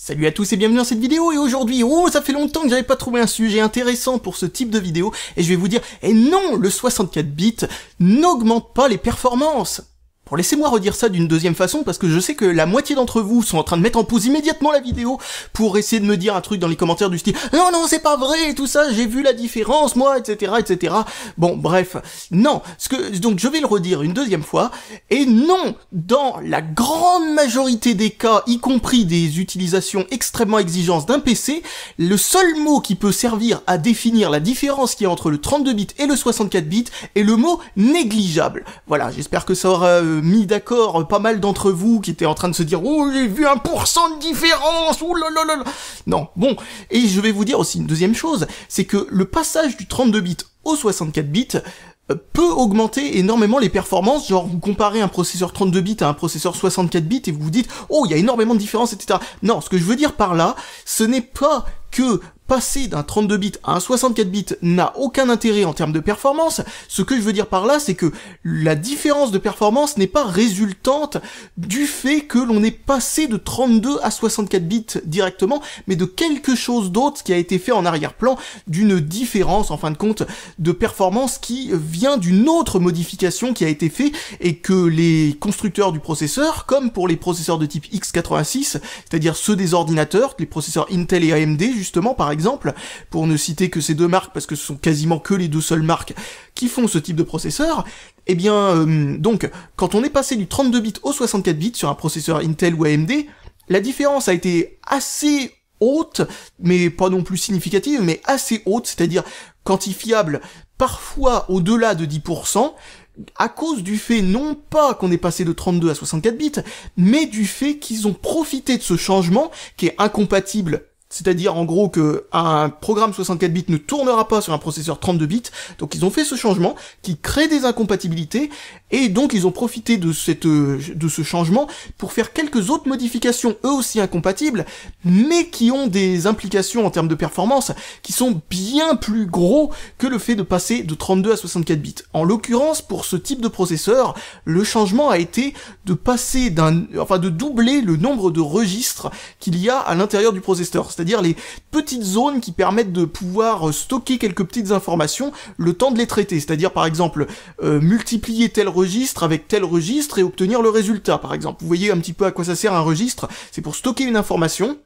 Salut à tous et bienvenue dans cette vidéo, et aujourd'hui, ça fait longtemps que j'avais pas trouvé un sujet intéressant pour ce type de vidéo, et je vais vous dire, non, le 64 bits n'augmente pas les performances. Bon, laissez-moi redire ça d'une deuxième façon, parce que je sais que la moitié d'entre vous sont en train de mettre en pause immédiatement la vidéo pour essayer de me dire un truc dans les commentaires du style « Non, non, c'est pas vrai, et tout ça, j'ai vu la différence, moi, etc., etc. » Bon, bref, non, donc je vais le redire une deuxième fois, et non, dans la grande majorité des cas, y compris des utilisations extrêmement exigeantes d'un PC, le seul mot qui peut servir à définir la différence qu'il y a entre le 32 bits et le 64 bits est le mot « négligeable ». Voilà, j'espère que ça aura mis d'accord pas mal d'entre vous qui étaient en train de se dire « Oh, j'ai vu 1% de différence, oh là là là !» Non, bon, et je vais vous dire aussi une deuxième chose, c'est que le passage du 32 bits au 64 bits peut augmenter énormément les performances, genre vous comparez un processeur 32 bits à un processeur 64 bits et vous vous dites « Oh, il y a énormément de différence, etc. » Non, ce que je veux dire par là, ce n'est pas que passer d'un 32 bits à un 64 bits n'a aucun intérêt en termes de performance. Ce que je veux dire par là, c'est que la différence de performance n'est pas résultante du fait que l'on est passé de 32 à 64 bits directement, mais de quelque chose d'autre qui a été fait en arrière-plan, d'une différence, en fin de compte, de performance qui vient d'une autre modification qui a été faite et que les constructeurs du processeur, comme pour les processeurs de type x86, c'est-à-dire ceux des ordinateurs, les processeurs Intel et AMD, justement, par exemple, pour ne citer que ces deux marques, parce que ce sont quasiment que les deux seules marques qui font ce type de processeur, eh bien, donc, quand on est passé du 32 bits au 64 bits sur un processeur Intel ou AMD, la différence a été assez haute, mais pas non plus significative, mais assez haute, c'est-à-dire quantifiable parfois au-delà de 10%, à cause du fait non pas qu'on est passé de 32 à 64 bits, mais du fait qu'ils ont profité de ce changement qui est incompatible. C'est-à-dire en gros que un programme 64 bits ne tournera pas sur un processeur 32 bits, donc ils ont fait ce changement qui crée des incompatibilités, et donc ils ont profité de ce changement pour faire quelques autres modifications, eux aussi incompatibles, mais qui ont des implications en termes de performance qui sont bien plus gros que le fait de passer de 32 à 64 bits. En l'occurrence, pour ce type de processeur, le changement a été de passer de doubler le nombre de registres qu'il y a à l'intérieur du processeur, c'est-à-dire les petites zones qui permettent de pouvoir stocker quelques petites informations le temps de les traiter, c'est-à-dire par exemple multiplier tel registre avec tel registre et obtenir le résultat, par exemple. Vous voyez un petit peu à quoi ça sert un registre, c'est pour stocker une information,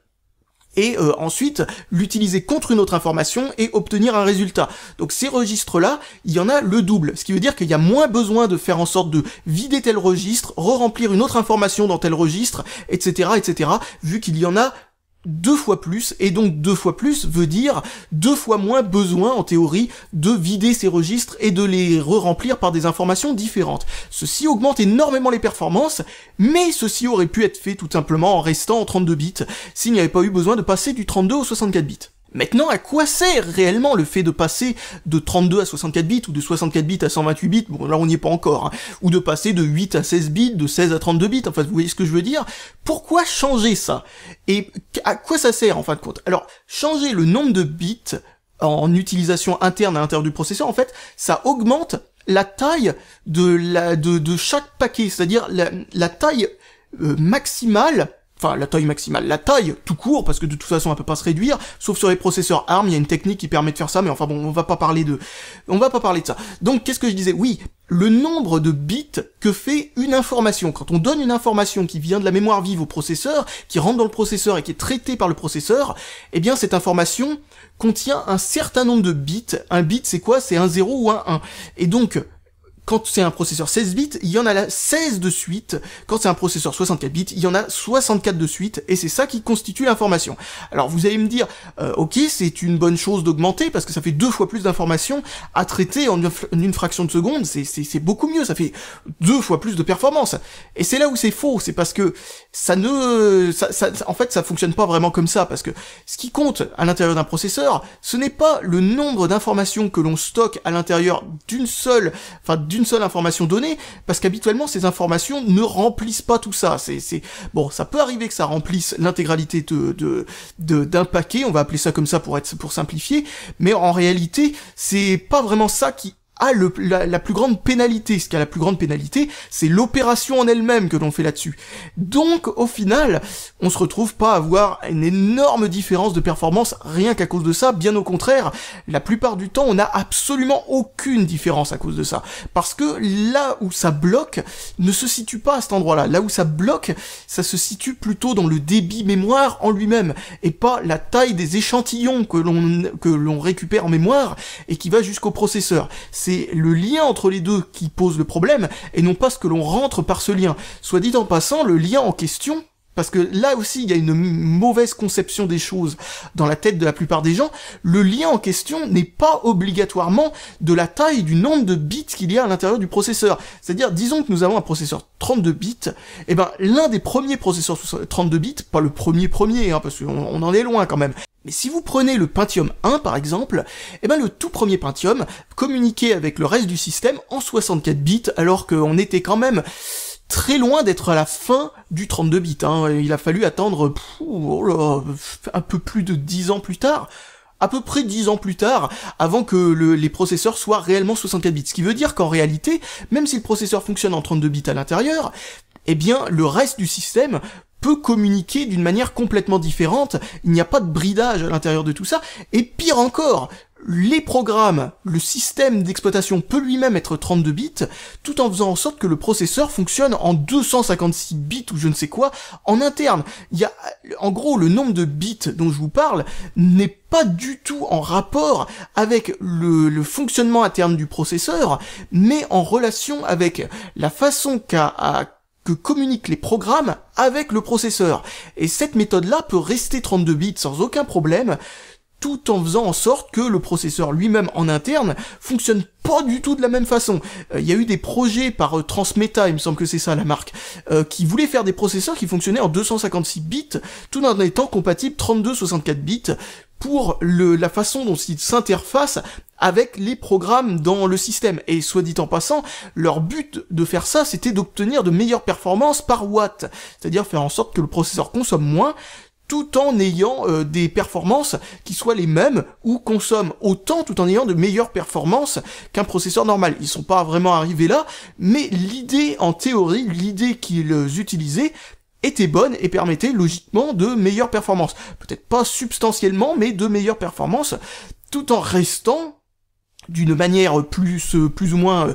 et ensuite l'utiliser contre une autre information et obtenir un résultat. Donc ces registres-là, il y en a le double, ce qui veut dire qu'il y a moins besoin de faire en sorte de vider tel registre, re-remplir une autre information dans tel registre, etc., etc., vu qu'il y en a 2 fois plus, et donc 2 fois plus veut dire 2 fois moins besoin, en théorie, de vider ces registres et de les re-remplir par des informations différentes. Ceci augmente énormément les performances, mais ceci aurait pu être fait tout simplement en restant en 32 bits, s'il n'y avait pas eu besoin de passer du 32 au 64 bits. Maintenant, à quoi sert réellement le fait de passer de 32 à 64 bits, ou de 64 bits à 128 bits, bon là on n'y est pas encore, hein, ou de passer de 8 à 16 bits, de 16 à 32 bits, enfin vous voyez ce que je veux dire? Pourquoi changer ça? Et à quoi ça sert en fin de compte? Alors, changer le nombre de bits en utilisation interne à l'intérieur du processeur, en fait, ça augmente la taille de chaque paquet, c'est-à-dire la taille maximale. Enfin, la taille tout court, parce que de toute façon, elle peut pas se réduire, sauf sur les processeurs ARM, il y a une technique qui permet de faire ça, mais enfin bon, on va pas parler de ça. Donc, qu'est-ce que je disais? Oui, le nombre de bits que fait une information. Quand on donne une information qui vient de la mémoire vive au processeur, qui rentre dans le processeur et qui est traitée par le processeur, eh bien, cette information contient un certain nombre de bits. Un bit, c'est quoi? C'est un 0 ou un 1. Et donc, quand c'est un processeur 16 bits, il y en a 16 de suite. Quand c'est un processeur 64 bits, il y en a 64 de suite, et c'est ça qui constitue l'information. Alors vous allez me dire, ok, c'est une bonne chose d'augmenter, parce que ça fait 2 fois plus d'informations à traiter en une fraction de seconde, c'est beaucoup mieux, ça fait 2 fois plus de performance. Et c'est là où c'est faux, c'est parce que en fait, ça fonctionne pas vraiment comme ça, parce que ce qui compte à l'intérieur d'un processeur, ce n'est pas le nombre d'informations que l'on stocke à l'intérieur d'une seule information donnée, parce qu'habituellement ces informations ne remplissent pas tout ça. Bon, ça peut arriver que ça remplisse l'intégralité d'un paquet, on va appeler ça comme ça pour simplifier, mais en réalité, c'est pas vraiment ça qui a la plus grande pénalité. Ce qui a la plus grande pénalité, c'est l'opération en elle-même que l'on fait là-dessus. Donc, au final, on se retrouve pas à avoir une énorme différence de performance rien qu'à cause de ça. Bien au contraire, la plupart du temps, on n'a absolument aucune différence à cause de ça. Parce que là où ça bloque, ne se situe pas à cet endroit-là. Là où ça bloque, ça se situe plutôt dans le débit mémoire en lui-même, et pas la taille des échantillons que l'on récupère en mémoire et qui va jusqu'au processeur. C'est le lien entre les deux qui pose le problème, et non pas ce que l'on rentre par ce lien. Soit dit en passant, le lien en question, parce que là aussi il y a une mauvaise conception des choses dans la tête de la plupart des gens, le lien en question n'est pas obligatoirement de la taille du nombre de bits qu'il y a à l'intérieur du processeur. C'est-à-dire, disons que nous avons un processeur 32 bits, et ben l'un des premiers processeurs 32 bits, pas le premier, hein, parce qu'on en est loin quand même, mais si vous prenez le Pentium 1 par exemple, eh ben le tout premier Pentium communiquait avec le reste du système en 64 bits, alors qu'on était quand même très loin d'être à la fin du 32 bits. Hein. Il a fallu attendre un peu plus de 10 ans plus tard, à peu près 10 ans plus tard, avant que les processeurs soient réellement 64 bits. Ce qui veut dire qu'en réalité, même si le processeur fonctionne en 32 bits à l'intérieur, eh bien le reste du système peut communiquer d'une manière complètement différente, il n'y a pas de bridage à l'intérieur de tout ça, et pire encore, les programmes, le système d'exploitation peut lui-même être 32 bits, tout en faisant en sorte que le processeur fonctionne en 256 bits ou je ne sais quoi, en interne. Il y a, en gros, le nombre de bits dont je vous parle n'est pas du tout en rapport avec le fonctionnement interne du processeur, mais en relation avec la façon que communiquent les programmes avec le processeur. Et cette méthode-là peut rester 32 bits sans aucun problème, tout en faisant en sorte que le processeur lui-même en interne fonctionne pas du tout de la même façon. Il y a eu des projets par Transmeta, il me semble que c'est ça la marque, qui voulaient faire des processeurs qui fonctionnaient en 256 bits, tout en étant compatibles 32-64 bits, pour la façon dont ils s'interfacent avec les programmes dans le système. Et soit dit en passant, leur but de faire ça, c'était d'obtenir de meilleures performances par watt, c'est-à-dire faire en sorte que le processeur consomme moins, tout en ayant des performances qui soient les mêmes, ou consomment autant tout en ayant de meilleures performances qu'un processeur normal. Ils sont pas vraiment arrivés là, mais l'idée, en théorie, l'idée qu'ils utilisaient était bonne et permettait logiquement de meilleures performances. Peut-être pas substantiellement, mais de meilleures performances, tout en restant d'une manière plus ou moins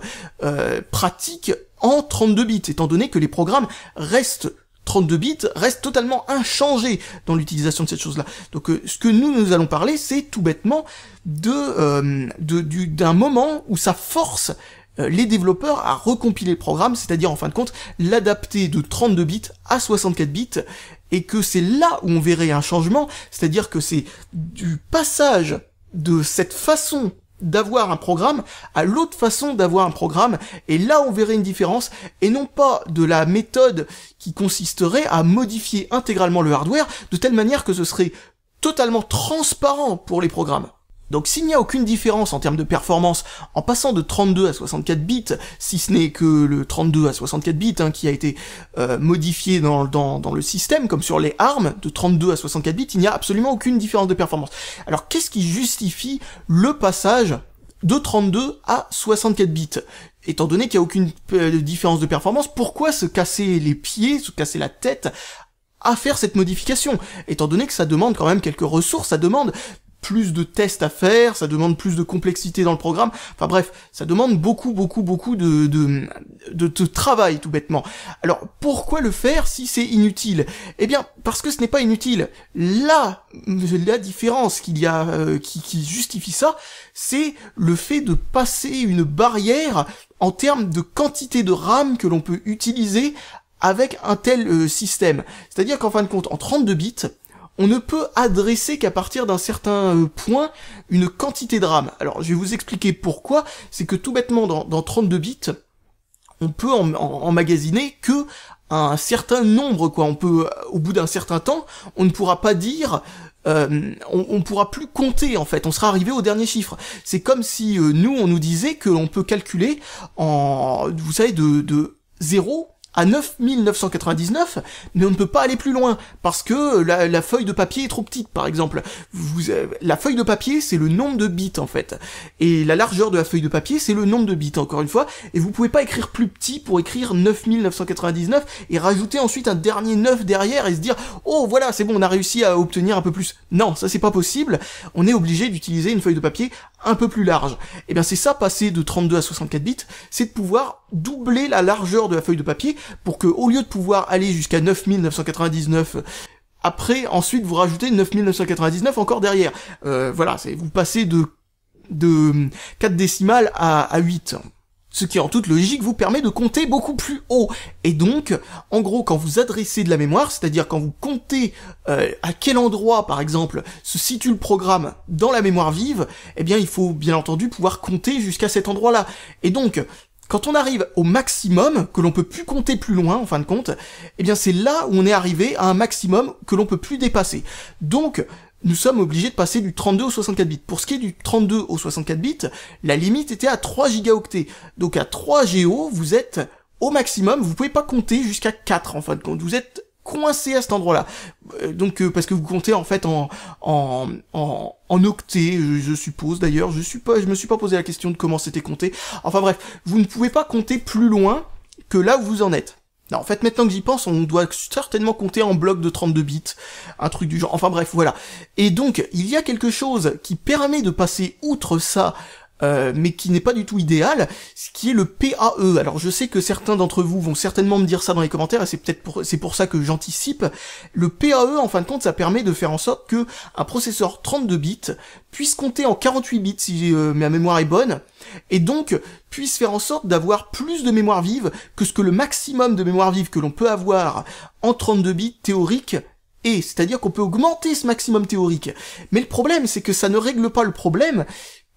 pratique en 32 bits, étant donné que les programmes restent 32 bits, reste totalement inchangé dans l'utilisation de cette chose-là. Donc ce que nous allons parler, c'est tout bêtement d'un moment où ça force les développeurs à recompiler le programme, c'est-à-dire en fin de compte l'adapter de 32 bits à 64 bits, et que c'est là où on verrait un changement, c'est-à-dire que c'est du passage de cette façon d'avoir un programme à l'autre façon d'avoir un programme, et là on verrait une différence, et non pas de la méthode qui consisterait à modifier intégralement le hardware de telle manière que ce serait totalement transparent pour les programmes. Donc s'il n'y a aucune différence en termes de performance en passant de 32 à 64 bits, si ce n'est que le 32 à 64 bits qui a été modifié dans le système, comme sur les ARM, de 32 à 64 bits, il n'y a absolument aucune différence de performance. Alors qu'est-ce qui justifie le passage de 32 à 64 bits? Étant donné qu'il n'y a aucune différence de performance, pourquoi se casser les pieds, se casser la tête à faire cette modification? Étant donné que ça demande quand même quelques ressources, ça demande plus de tests à faire, ça demande plus de complexité dans le programme, enfin bref, ça demande beaucoup de travail tout bêtement. Alors pourquoi le faire si c'est inutile? Eh bien parce que ce n'est pas inutile. La différence qu'il y a qui justifie ça, c'est le fait de passer une barrière en termes de quantité de RAM que l'on peut utiliser avec un tel système. C'est-à-dire qu'en fin de compte, en 32 bits, on ne peut adresser qu'à partir d'un certain point une quantité de RAM. Alors je vais vous expliquer pourquoi. C'est que tout bêtement dans 32 bits, on peut emmagasiner que un certain nombre, quoi. On peut, au bout d'un certain temps, on ne pourra pas dire, on pourra plus compter en fait. On sera arrivé au dernier chiffre. C'est comme si nous on nous disait que l'on peut calculer en, vous savez, de 0 à 9999, mais on ne peut pas aller plus loin, parce que la feuille de papier est trop petite, par exemple. La feuille de papier, c'est le nombre de bits, en fait. Et la largeur de la feuille de papier, c'est le nombre de bits, encore une fois, et vous pouvez pas écrire plus petit pour écrire 9999, et rajouter ensuite un dernier 9 derrière, et se dire, oh voilà, c'est bon, on a réussi à obtenir un peu plus. Non, ça c'est pas possible, on est obligé d'utiliser une feuille de papier un peu plus large. Et bien c'est ça, passer de 32 à 64 bits, c'est de pouvoir doubler la largeur de la feuille de papier, pour que, au lieu de pouvoir aller jusqu'à 9999, après, ensuite, vous rajoutez 9999 encore derrière. Voilà, vous passez de 4 décimales à 8. Ce qui, en toute logique, vous permet de compter beaucoup plus haut. Et donc, en gros, quand vous adressez de la mémoire, c'est-à-dire quand vous comptez à quel endroit, par exemple, se situe le programme dans la mémoire vive, eh bien, il faut, bien entendu, pouvoir compter jusqu'à cet endroit-là. Et donc, quand on arrive au maximum, que l'on peut plus compter plus loin, en fin de compte, eh bien, c'est là où on est arrivé à un maximum que l'on peut plus dépasser. Donc, nous sommes obligés de passer du 32 au 64 bits. Pour ce qui est du 32 au 64 bits, la limite était à 3 gigaoctets. Donc à 3 Go, vous êtes au maximum, vous pouvez pas compter jusqu'à 4 en fin de compte. Vous êtes coincé à cet endroit-là. Donc parce que vous comptez en fait en octets, je suppose d'ailleurs, je me suis pas posé la question de comment c'était compté. Enfin bref, vous ne pouvez pas compter plus loin que là où vous en êtes. Non, en fait, maintenant que j'y pense, on doit certainement compter en blocs de 32 bits, un truc du genre, enfin bref, voilà. Et donc, il y a quelque chose qui permet de passer outre ça, mais qui n'est pas du tout idéal, ce qui est le PAE. Alors je sais que certains d'entre vous vont certainement me dire ça dans les commentaires, et c'est pour ça que j'anticipe. Le PAE, en fin de compte, ça permet de faire en sorte que un processeur 32 bits puisse compter en 48 bits, si ma mémoire est bonne, et donc puisse faire en sorte d'avoir plus de mémoire vive que ce que le maximum de mémoire vive que l'on peut avoir en 32 bits théorique est, c'est-à-dire qu'on peut augmenter ce maximum théorique. Mais le problème, c'est que ça ne règle pas le problème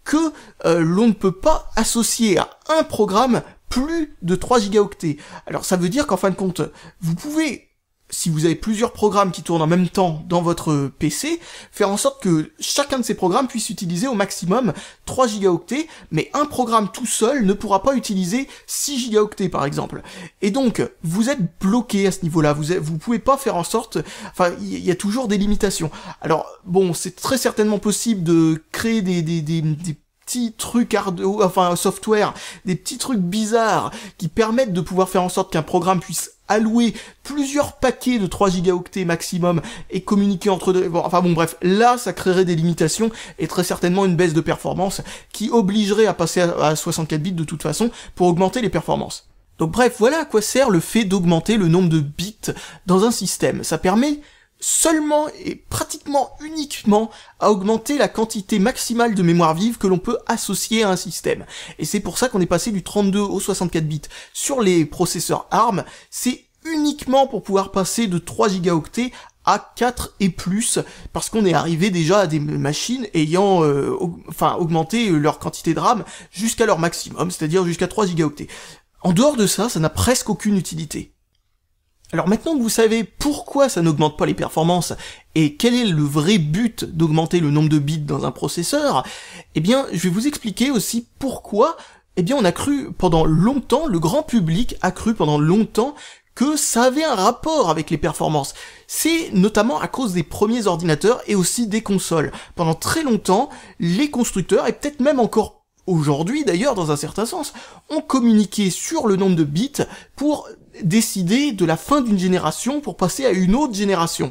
que l'on ne peut pas associer à un programme plus de 3 gigaoctets. Alors ça veut dire qu'en fin de compte, vous pouvez, si vous avez plusieurs programmes qui tournent en même temps dans votre PC, faire en sorte que chacun de ces programmes puisse utiliser au maximum 3 gigaoctets, mais un programme tout seul ne pourra pas utiliser 6 gigaoctets par exemple. Et donc, vous êtes bloqué à ce niveau-là, vous pouvez pas faire en sorte, enfin, il y a toujours des limitations. Alors, bon, c'est très certainement possible de créer des petits trucs software, des petits trucs bizarres qui permettent de pouvoir faire en sorte qu'un programme puisse allouer plusieurs paquets de 3 gigaoctets maximum et communiquer entre deux. Bon, enfin bon, bref, là, ça créerait des limitations et très certainement une baisse de performance qui obligerait à passer à 64 bits de toute façon pour augmenter les performances. Donc bref, voilà à quoi sert le fait d'augmenter le nombre de bits dans un système. Ça permet seulement et pratiquement uniquement à augmenter la quantité maximale de mémoire vive que l'on peut associer à un système. Et c'est pour ça qu'on est passé du 32 au 64 bits sur les processeurs ARM, c'est uniquement pour pouvoir passer de 3 gigaoctets à 4 et plus, parce qu'on est arrivé déjà à des machines ayant augmenté leur quantité de RAM jusqu'à leur maximum, c'est-à-dire jusqu'à 3 gigaoctets. En dehors de ça, ça n'a presque aucune utilité. Alors maintenant que vous savez pourquoi ça n'augmente pas les performances et quel est le vrai but d'augmenter le nombre de bits dans un processeur, eh bien je vais vous expliquer aussi pourquoi, eh bien on a cru pendant longtemps, le grand public a cru pendant longtemps que ça avait un rapport avec les performances. C'est notamment à cause des premiers ordinateurs et aussi des consoles. Pendant très longtemps, les constructeurs, et peut-être même encore aujourd'hui d'ailleurs dans un certain sens, ont communiqué sur le nombre de bits pour décider de la fin d'une génération pour passer à une autre génération.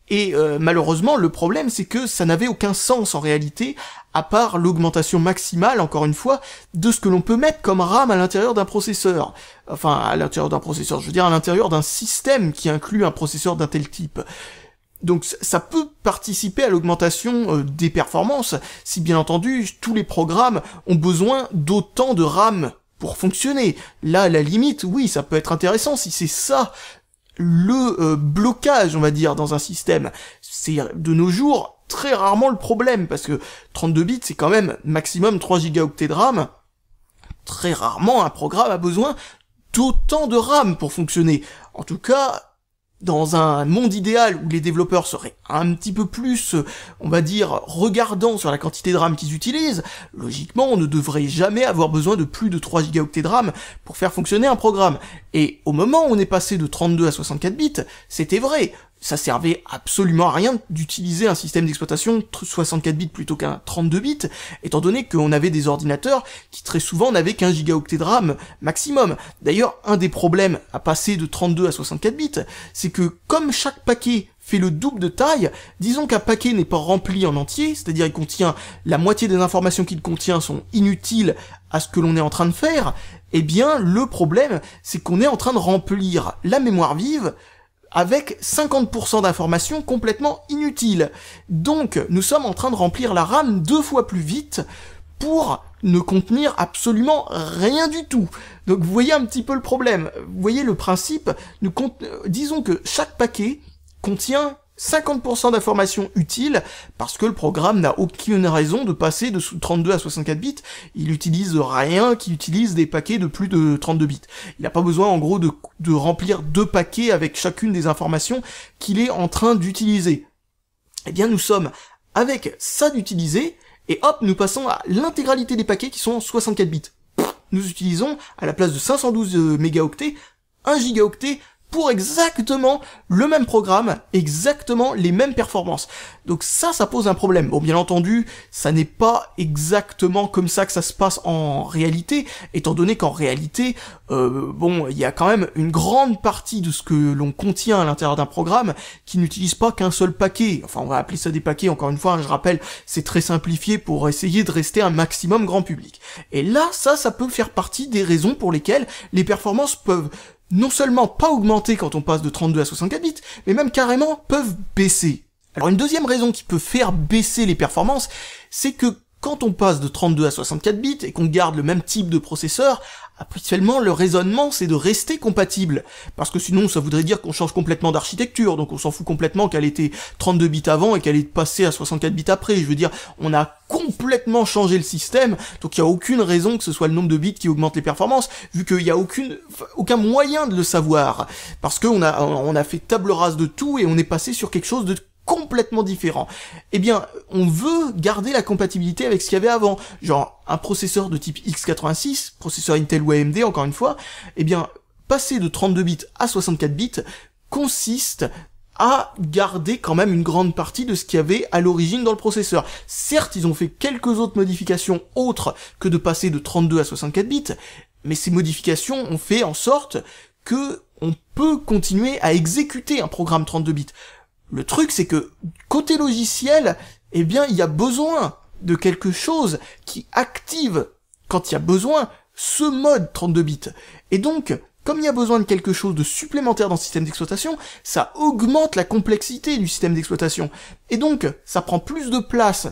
Et malheureusement, le problème, c'est que ça n'avait aucun sens en réalité, à part l'augmentation maximale, encore une fois, de ce que l'on peut mettre comme RAM à l'intérieur d'un processeur. Enfin, à l'intérieur d'un processeur, je veux dire à l'intérieur d'un système qui inclut un processeur d'un tel type. Donc ça peut participer à l'augmentation des performances, si bien entendu, tous les programmes ont besoin d'autant de RAM pour fonctionner. Là, à la limite, oui, ça peut être intéressant si c'est ça le blocage, on va dire, dans un système. C'est de nos jours très rarement le problème, parce que 32 bits, c'est quand même maximum 3 gigaoctets de RAM. Très rarement, un programme a besoin d'autant de RAM pour fonctionner. En tout cas, dans un monde idéal où les développeurs seraient un petit peu plus, on va dire, regardants sur la quantité de RAM qu'ils utilisent, logiquement, on ne devrait jamais avoir besoin de plus de 3 gigaoctets de RAM pour faire fonctionner un programme. Et au moment où on est passé de 32 à 64 bits, c'était vrai. Ça servait absolument à rien d'utiliser un système d'exploitation 64 bits plutôt qu'un 32 bits, étant donné qu'on avait des ordinateurs qui très souvent n'avaient qu'un gigaoctet de RAM maximum. D'ailleurs, un des problèmes à passer de 32 à 64 bits, c'est que comme chaque paquet fait le double de taille, disons qu'un paquet n'est pas rempli en entier, c'est-à-dire il contient la moitié des informations qu'il contient sont inutiles à ce que l'on est en train de faire, eh bien le problème c'est qu'on est en train de remplir la mémoire vive avec 50% d'informations complètement inutiles. Donc, nous sommes en train de remplir la RAM 2 fois plus vite pour ne contenir absolument rien du tout. Donc, vous voyez un petit peu le problème. Vous voyez le principe, disons que chaque paquet contient 50% d'informations utiles, parce que le programme n'a aucune raison de passer de 32 à 64 bits, il utilise rien qui utilise des paquets de plus de 32 bits. Il n'a pas besoin en gros de remplir 2 paquets avec chacune des informations qu'il est en train d'utiliser. Eh bien nous sommes avec ça d'utiliser, et hop, nous passons à l'intégralité des paquets qui sont en 64 bits. Nous utilisons, à la place de 512 mégaoctets, 1 gigaoctet, pour exactement le même programme, exactement les mêmes performances. Donc ça pose un problème. Bon, bien entendu, ça n'est pas exactement comme ça que ça se passe en réalité, étant donné qu'en réalité, bon, il y a quand même une grande partie de ce que l'on contient à l'intérieur d'un programme qui n'utilise pas qu'un seul paquet. Enfin, on va appeler ça des paquets, encore une fois, hein, je rappelle, c'est très simplifié pour essayer de rester un maximum grand public. Et là, ça peut faire partie des raisons pour lesquelles les performances peuvent non seulement pas augmenter quand on passe de 32 à 64 bits, mais même carrément peuvent baisser. Alors une deuxième raison qui peut faire baisser les performances, c'est que quand on passe de 32 à 64 bits et qu'on garde le même type de processeur, habituellement le raisonnement c'est de rester compatible, parce que sinon ça voudrait dire qu'on change complètement d'architecture, donc on s'en fout complètement qu'elle était 32 bits avant et qu'elle est passée à 64 bits après. Je veux dire, on a complètement changé le système, donc il n'y a aucune raison que ce soit le nombre de bits qui augmente les performances, vu qu'il n'y a aucun moyen de le savoir, parce qu'on a fait table rase de tout et on est passé sur quelque chose de complètement différent. Eh bien, on veut garder la compatibilité avec ce qu'il y avait avant. Genre, un processeur de type x86, processeur Intel ou AMD, encore une fois, eh bien, passer de 32 bits à 64 bits consiste à garder quand même une grande partie de ce qu'il y avait à l'origine dans le processeur. Certes, ils ont fait quelques autres modifications autres que de passer de 32 à 64 bits, mais ces modifications ont fait en sorte que on peut continuer à exécuter un programme 32 bits. Le truc, c'est que, côté logiciel, eh bien, il y a besoin de quelque chose qui active, quand il y a besoin, ce mode 32 bits. Et donc, comme il y a besoin de quelque chose de supplémentaire dans le système d'exploitation, ça augmente la complexité du système d'exploitation. Et donc, ça prend plus de place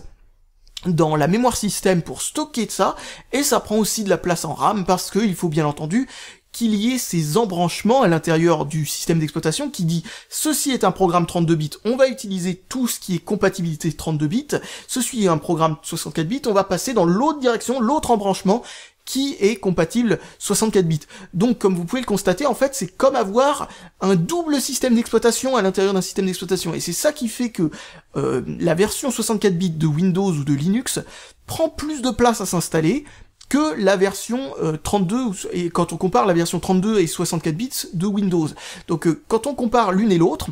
dans la mémoire système pour stocker ça, et ça prend aussi de la place en RAM, parce qu'il faut bien entendu qu'il y ait ces embranchements à l'intérieur du système d'exploitation qui dit ceci est un programme 32 bits, on va utiliser tout ce qui est compatibilité 32 bits, ceci est un programme 64 bits, on va passer dans l'autre direction, l'autre embranchement qui est compatible 64 bits. Donc comme vous pouvez le constater, en fait c'est comme avoir un double système d'exploitation à l'intérieur d'un système d'exploitation, et c'est ça qui fait que la version 64 bits de Windows ou de Linux prend plus de place à s'installer que la version 32, et quand on compare la version 32 et 64 bits de Windows. Donc quand on compare l'une et l'autre,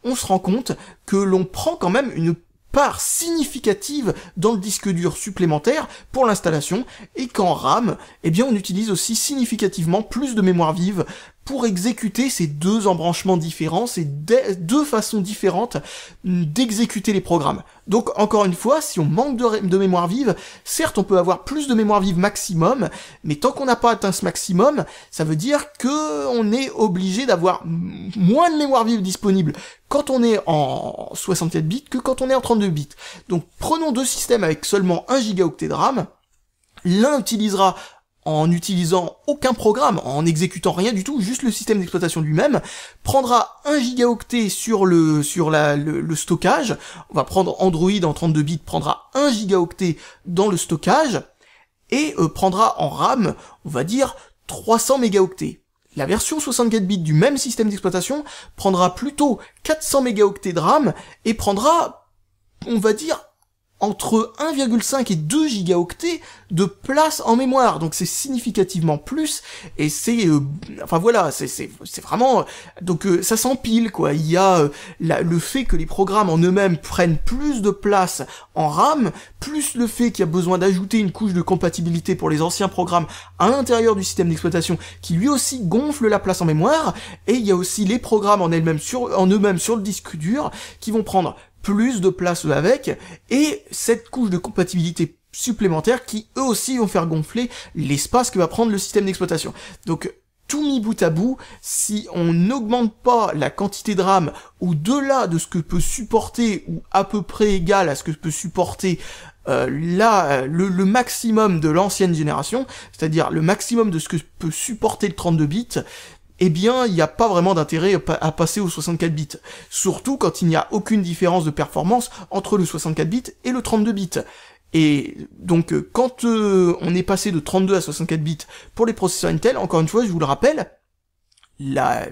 on se rend compte que l'on prend quand même une part significative dans le disque dur supplémentaire pour l'installation, et qu'en RAM, eh bien on utilise aussi significativement plus de mémoire vive pour exécuter ces deux embranchements différents, ces deux façons différentes d'exécuter les programmes. Donc encore une fois, si on manque de mémoire vive, certes on peut avoir plus de mémoire vive maximum, mais tant qu'on n'a pas atteint ce maximum, ça veut dire que on est obligé d'avoir moins de mémoire vive disponible quand on est en 64 bits que quand on est en 32 bits. Donc prenons deux systèmes avec seulement 1 gigaoctet de RAM, l'un utilisera en utilisant aucun programme, en exécutant rien du tout, juste le système d'exploitation lui-même, prendra 1 gigaoctet sur le stockage. On va prendre Android en 32 bits, prendra 1 gigaoctet dans le stockage, et prendra en RAM, on va dire, 300 mégaoctets. la version 64 bits du même système d'exploitation prendra plutôt 400 mégaoctets de RAM et prendra, on va dire, entre 1,5 et 2 gigaoctets de place en mémoire, donc c'est significativement plus, et c'est, enfin voilà, c'est vraiment, donc ça s'empile quoi, il y a le fait que les programmes en eux-mêmes prennent plus de place en RAM, plus le fait qu'il y a besoin d'ajouter une couche de compatibilité pour les anciens programmes à l'intérieur du système d'exploitation, qui lui aussi gonfle la place en mémoire, et il y a aussi les programmes en eux-mêmes sur le disque dur, qui vont prendre plus de place avec, et cette couche de compatibilité supplémentaire qui eux aussi vont faire gonfler l'espace que va prendre le système d'exploitation. Donc tout mis bout à bout, si on n'augmente pas la quantité de RAM au-delà de ce que peut supporter, ou à peu près égal à ce que peut supporter le maximum de l'ancienne génération, c'est-à-dire le maximum de ce que peut supporter le 32 bits, eh bien, il n'y a pas vraiment d'intérêt à passer au 64 bits. Surtout quand il n'y a aucune différence de performance entre le 64 bits et le 32 bits. Et donc, quand on est passé de 32 à 64 bits pour les processeurs Intel, encore une fois, je vous le rappelle, la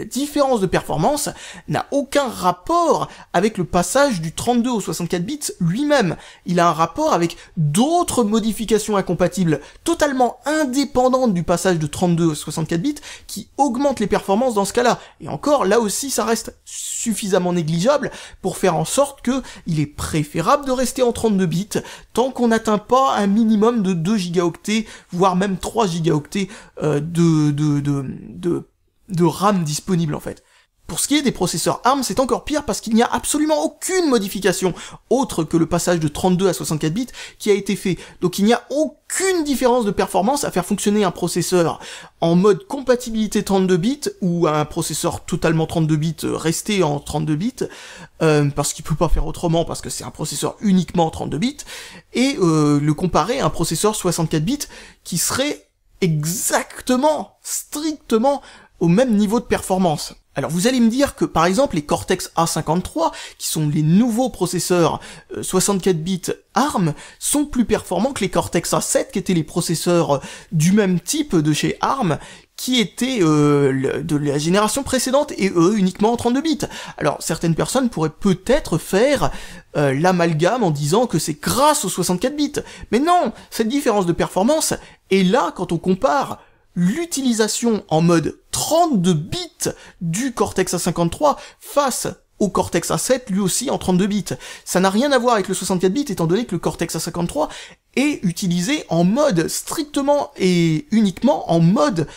différence de performance n'a aucun rapport avec le passage du 32 au 64 bits lui-même. Il a un rapport avec d'autres modifications incompatibles totalement indépendantes du passage de 32 au 64 bits qui augmentent les performances dans ce cas-là. Et encore, là aussi, ça reste suffisamment négligeable pour faire en sorte que il est préférable de rester en 32 bits tant qu'on n'atteint pas un minimum de 2 gigaoctets, voire même 3 gigaoctets de RAM disponible en fait. Pour ce qui est des processeurs ARM, c'est encore pire parce qu'il n'y a absolument aucune modification autre que le passage de 32 à 64 bits qui a été fait. Donc il n'y a aucune différence de performance à faire fonctionner un processeur en mode compatibilité 32 bits ou un processeur totalement 32 bits resté en 32 bits parce qu'il peut pas faire autrement parce que c'est un processeur uniquement 32 bits et le comparer à un processeur 64 bits qui serait exactement, strictement au même niveau de performance. Alors vous allez me dire que par exemple les Cortex A53, qui sont les nouveaux processeurs 64 bits ARM, sont plus performants que les Cortex A7, qui étaient les processeurs du même type de chez ARM, qui étaient de la génération précédente, et eux uniquement en 32 bits. Alors certaines personnes pourraient peut-être faire l'amalgame en disant que c'est grâce aux 64 bits, mais non, cette différence de performance est là quand on compare l'utilisation en mode 32 bits du Cortex A53 face au Cortex A7, lui aussi en 32 bits. Ça n'a rien à voir avec le 64 bits, étant donné que le Cortex A53 est utilisé en mode strictement et uniquement en mode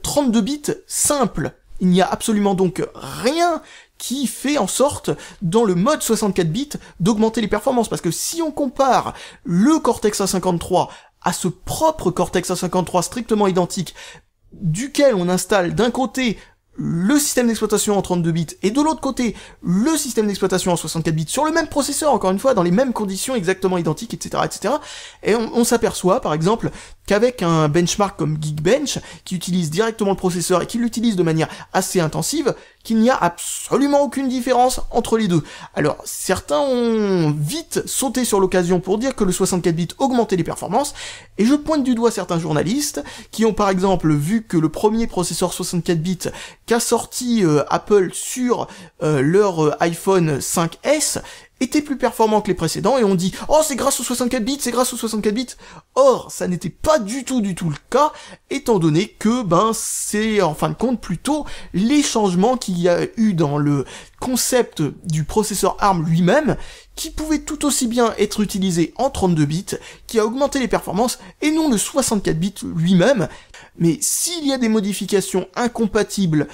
32 bits simple. Il n'y a absolument donc rien qui fait en sorte, dans le mode 64 bits, d'augmenter les performances. Parce que si on compare le Cortex A53 à ce propre Cortex A53 strictement identique, duquel on installe d'un côté le système d'exploitation en 32 bits et de l'autre côté le système d'exploitation en 64 bits sur le même processeur, encore une fois, dans les mêmes conditions exactement identiques, etc., etc. Et on s'aperçoit, par exemple, qu'avec un benchmark comme Geekbench, qui utilise directement le processeur et qui l'utilise de manière assez intensive, qu'il n'y a absolument aucune différence entre les deux. Alors, certains ont vite sauté sur l'occasion pour dire que le 64 bits augmentait les performances, et je pointe du doigt certains journalistes qui ont par exemple vu que le premier processeur 64 bits qu'a sorti Apple sur leur iPhone 5S était plus performant que les précédents, et on dit « Oh, c'est grâce aux 64 bits, c'est grâce aux 64 bits !» Or, ça n'était pas du tout le cas, étant donné que, c'est en fin de compte plutôt les changements qu'il y a eu dans le concept du processeur ARM lui-même, qui pouvait tout aussi bien être utilisé en 32 bits, qui a augmenté les performances, et non le 64 bits lui-même. Mais s'il y a des modifications incompatibles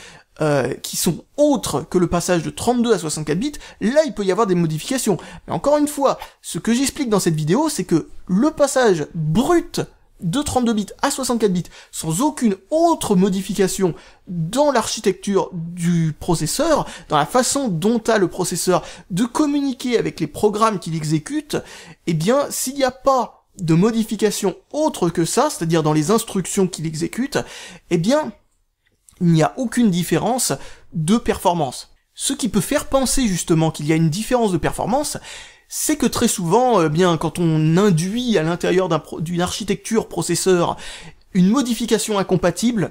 qui sont autres que le passage de 32 à 64 bits, là il peut y avoir des modifications. Mais encore une fois, ce que j'explique dans cette vidéo, c'est que le passage brut de 32 bits à 64 bits, sans aucune autre modification dans l'architecture du processeur, dans la façon dont a le processeur de communiquer avec les programmes qu'il exécute, eh bien, s'il n'y a pas de modification autre que ça, c'est-à-dire dans les instructions qu'il exécute, eh bien, il n'y a aucune différence de performance. Ce qui peut faire penser justement qu'il y a une différence de performance, c'est que très souvent, quand on induit à l'intérieur d'une architecture processeur une modification incompatible,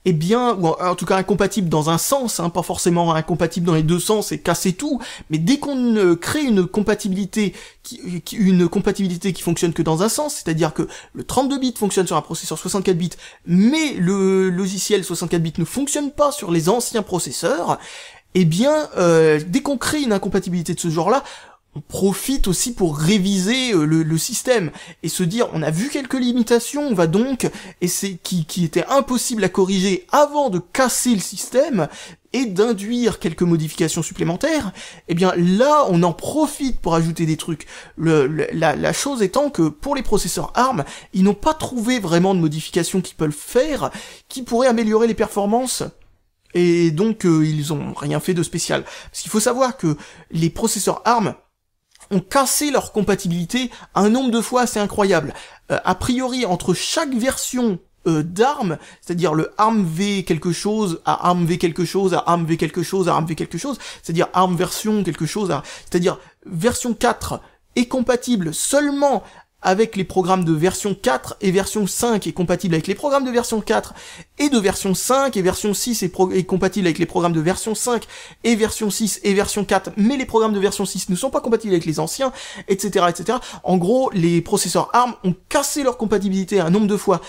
eh bien, ou en tout cas incompatible dans un sens, hein, pas forcément incompatible dans les deux sens et casser tout, mais dès qu'on crée une compatibilité qui fonctionne que dans un sens, c'est-à-dire que le 32 bits fonctionne sur un processeur 64 bits, mais le logiciel 64 bits ne fonctionne pas sur les anciens processeurs, eh bien, dès qu'on crée une incompatibilité de ce genre-là, on profite aussi pour réviser le système et se dire on a vu quelques limitations, on va donc, et c'est qui était impossible à corriger avant de casser le système et d'induire quelques modifications supplémentaires, eh bien là on en profite pour ajouter des trucs. La chose étant que pour les processeurs ARM, ils n'ont pas trouvé vraiment de modifications qu'ils peuvent faire qui pourraient améliorer les performances. Et donc ils ont rien fait de spécial. Parce qu'il faut savoir que les processeurs ARM ont cassé leur compatibilité un nombre de fois assez incroyable. A priori, entre chaque version d'ARM, c'est-à-dire le ARM V quelque chose, à ARM V quelque chose, à ARM V quelque chose, à ARM V quelque chose, c'est-à-dire ARM version quelque chose, c'est-à-dire version 4 est compatible seulement avec les programmes de version 4 et version 5 est compatible avec les programmes de version 4 et de version 5 et version 6 est compatible avec les programmes de version 5 et version 6 et version 4, mais les programmes de version 6 ne sont pas compatibles avec les anciens, etc., etc. En gros, les processeurs ARM ont cassé leur compatibilité un nombre de fois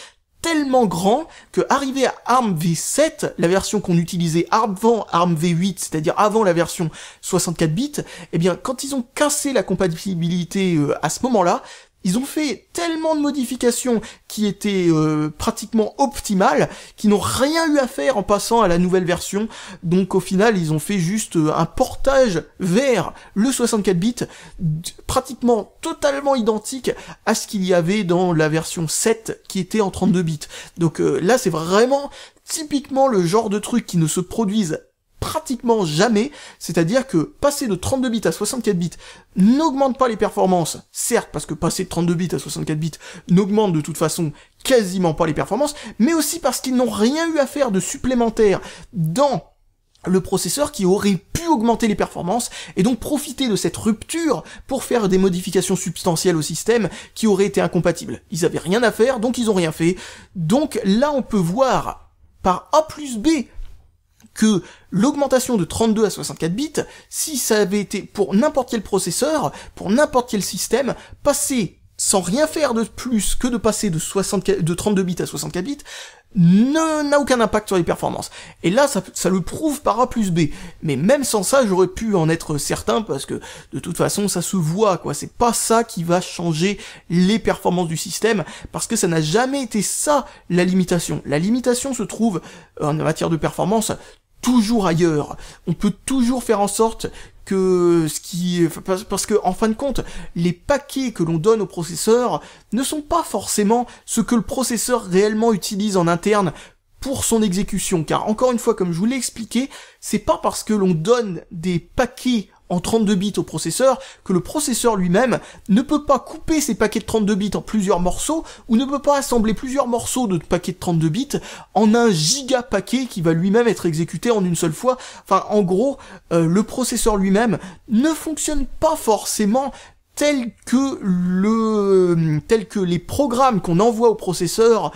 tellement grand que arrivé à ARM V7, la version qu'on utilisait avant ARM V8, c'est-à-dire avant la version 64 bits, eh bien, quand ils ont cassé la compatibilité à ce moment-là, ils ont fait tellement de modifications qui étaient pratiquement optimales, qu'ils n'ont rien eu à faire en passant à la nouvelle version. Donc au final, ils ont fait juste un portage vers le 64 bits, pratiquement totalement identique à ce qu'il y avait dans la version 7 qui était en 32 bits. Donc là, c'est vraiment typiquement le genre de truc qui ne se produisent pratiquement jamais, c'est-à-dire que passer de 32 bits à 64 bits n'augmente pas les performances, certes, parce que passer de 32 bits à 64 bits n'augmente de toute façon quasiment pas les performances, mais aussi parce qu'ils n'ont rien eu à faire de supplémentaire dans le processeur qui aurait pu augmenter les performances, et donc profiter de cette rupture pour faire des modifications substantielles au système qui auraient été incompatibles. Ils avaient rien à faire, donc ils ont rien fait. Donc là, on peut voir par A plus B que l'augmentation de 32 à 64 bits, si ça avait été pour n'importe quel processeur, pour n'importe quel système, passer sans rien faire de plus que de passer de 32 bits à 64 bits, n'a aucun impact sur les performances. Et là, ça le prouve par A plus B. Mais même sans ça, j'aurais pu en être certain, parce que de toute façon, ça se voit, quoi. C'est pas ça qui va changer les performances du système, parce que ça n'a jamais été ça, la limitation. La limitation se trouve, en matière de performance, toujours ailleurs. On peut toujours faire en sorte que parce que en fin de compte, les paquets que l'on donne au processeur ne sont pas forcément ce que le processeur réellement utilise en interne pour son exécution, car encore une fois, comme je vous l'ai expliqué, c'est pas parce que l'on donne des paquets en 32 bits au processeur que le processeur lui-même ne peut pas couper ses paquets de 32 bits en plusieurs morceaux, ou ne peut pas assembler plusieurs morceaux de paquets de 32 bits en un giga paquet qui va lui-même être exécuté en une seule fois. Enfin, en gros, le processeur lui-même ne fonctionne pas forcément tel que les programmes qu'on envoie au processeur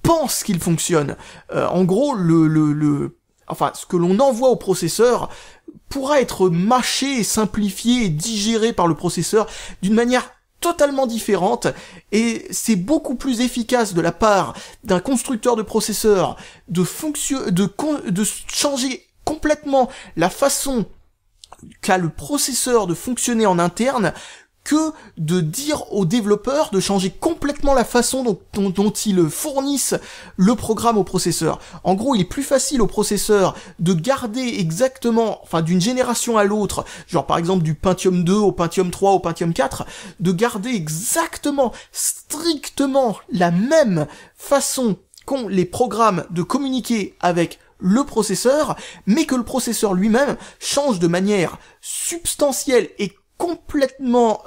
pensent qu'il fonctionne. En gros, ce que l'on envoie au processeur pourra être mâché, simplifié et digéré par le processeur d'une manière totalement différente, et c'est beaucoup plus efficace de la part d'un constructeur de processeur de changer complètement la façon qu'a le processeur de fonctionner en interne que de dire aux développeurs de changer complètement la façon dont ils fournissent le programme au processeur. En gros, il est plus facile au processeur de garder exactement, enfin d'une génération à l'autre, genre par exemple du Pentium 2 au Pentium 3 au Pentium 4, de garder exactement, strictement la même façon qu'ont les programmes de communiquer avec le processeur, mais que le processeur lui-même change de manière substantielle et complètement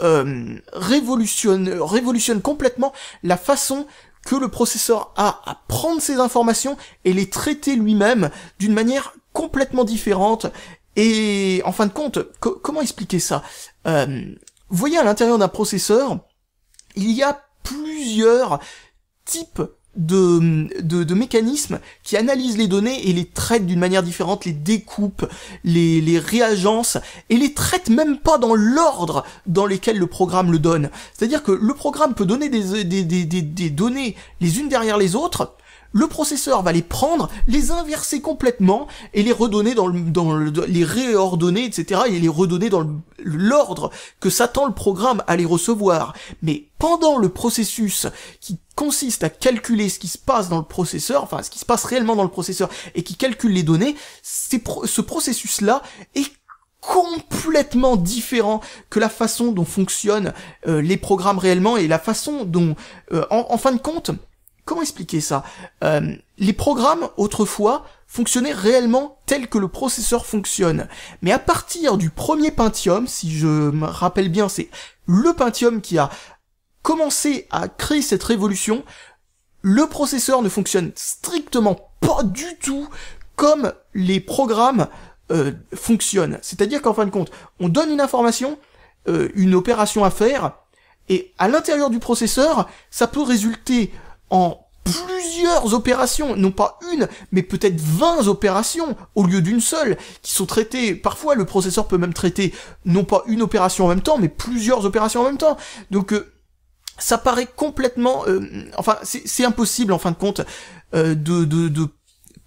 révolutionne complètement la façon que le processeur a à prendre ces informations et les traiter lui-même d'une manière complètement différente. Et en fin de compte, comment expliquer ça? Vous voyez, à l'intérieur d'un processeur, il y a plusieurs types de mécanismes qui analysent les données et les traitent d'une manière différente, les découpent, les réagencent, et les traitent même pas dans l'ordre dans lesquels le programme le donne. C'est-à-dire que le programme peut donner des données les unes derrière les autres, le processeur va les prendre, les inverser complètement, et les redonner les réordonner, etc., et les redonner dans l'ordre que s'attend le programme à les recevoir. Mais pendant le processus qui consiste à calculer ce qui se passe dans le processeur, enfin ce qui se passe réellement dans le processeur, et qui calcule les données, ce processus-là est complètement différent que la façon dont fonctionnent les programmes réellement, et la façon dont, en fin de compte, comment expliquer ça? Les programmes, autrefois, fonctionnaient réellement tel que le processeur fonctionne. Mais à partir du premier Pentium, si je me rappelle bien, c'est le Pentium qui a commencé à créer cette révolution, le processeur ne fonctionne strictement pas du tout comme les programmes fonctionnent. C'est-à-dire qu'en fin de compte, on donne une information, une opération à faire, et à l'intérieur du processeur, ça peut résulter en plusieurs opérations, non pas une, mais peut-être 20 opérations, au lieu d'une seule, qui sont traitées. Parfois, le processeur peut même traiter, non pas une opération en même temps, mais plusieurs opérations en même temps. Donc, ça paraît complètement... enfin, c'est impossible, en fin de compte, de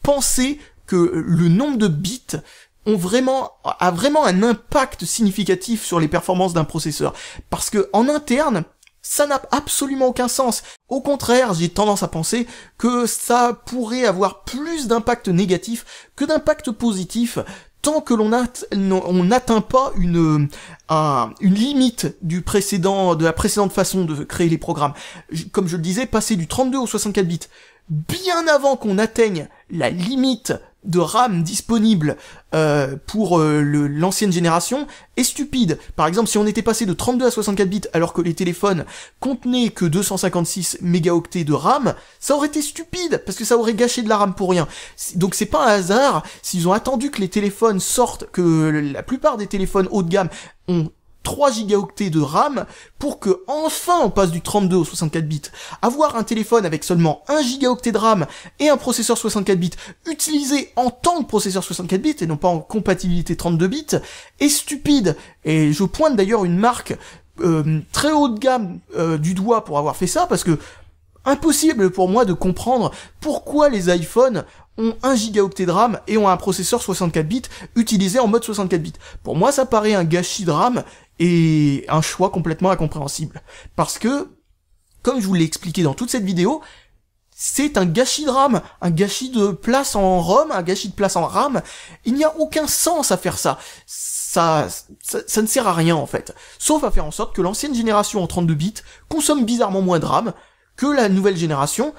penser que le nombre de bits a vraiment un impact significatif sur les performances d'un processeur. Parce que en interne, ça n'a absolument aucun sens. Au contraire, j'ai tendance à penser que ça pourrait avoir plus d'impact négatif que d'impact positif, tant que l'on n'atteint pas une limite de la précédente façon de créer les programmes. Comme je le disais, passer du 32 au 64 bits, bien avant qu'on atteigne la limite de RAM disponible pour l'ancienne génération est stupide. Par exemple, si on était passé de 32 à 64 bits alors que les téléphones contenaient que 256 mégaoctets de RAM, ça aurait été stupide, parce que ça aurait gâché de la RAM pour rien. Donc c'est pas un hasard s'ils ont attendu que les téléphones sortent, que la plupart des téléphones haut de gamme ont 3 gigaoctets de RAM pour que enfin on passe du 32 au 64 bits. Avoir un téléphone avec seulement 1 gigaoctet de RAM et un processeur 64 bits utilisé en tant que processeur 64 bits et non pas en compatibilité 32 bits est stupide. Et je pointe d'ailleurs une marque très haut de gamme du doigt pour avoir fait ça, parce que impossible pour moi de comprendre pourquoi les iPhones ont 1 gigaoctet de RAM et ont un processeur 64 bits utilisé en mode 64 bits. Pour moi, ça paraît un gâchis de RAM et un choix complètement incompréhensible. Parce que, comme je vous l'ai expliqué dans toute cette vidéo, c'est un gâchis de RAM, un gâchis de place en ROM, un gâchis de place en RAM. Il n'y a aucun sens à faire ça. Ça ne sert à rien en fait. Sauf à faire en sorte que l'ancienne génération en 32 bits consomme bizarrement moins de RAM que la nouvelle génération,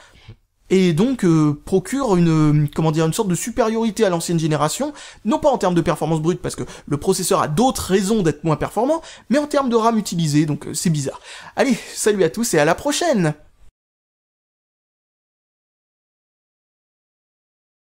et donc procure une sorte de supériorité à l'ancienne génération, non pas en termes de performance brute, parce que le processeur a d'autres raisons d'être moins performant, mais en termes de RAM utilisée, donc c'est bizarre. Allez, salut à tous et à la prochaine!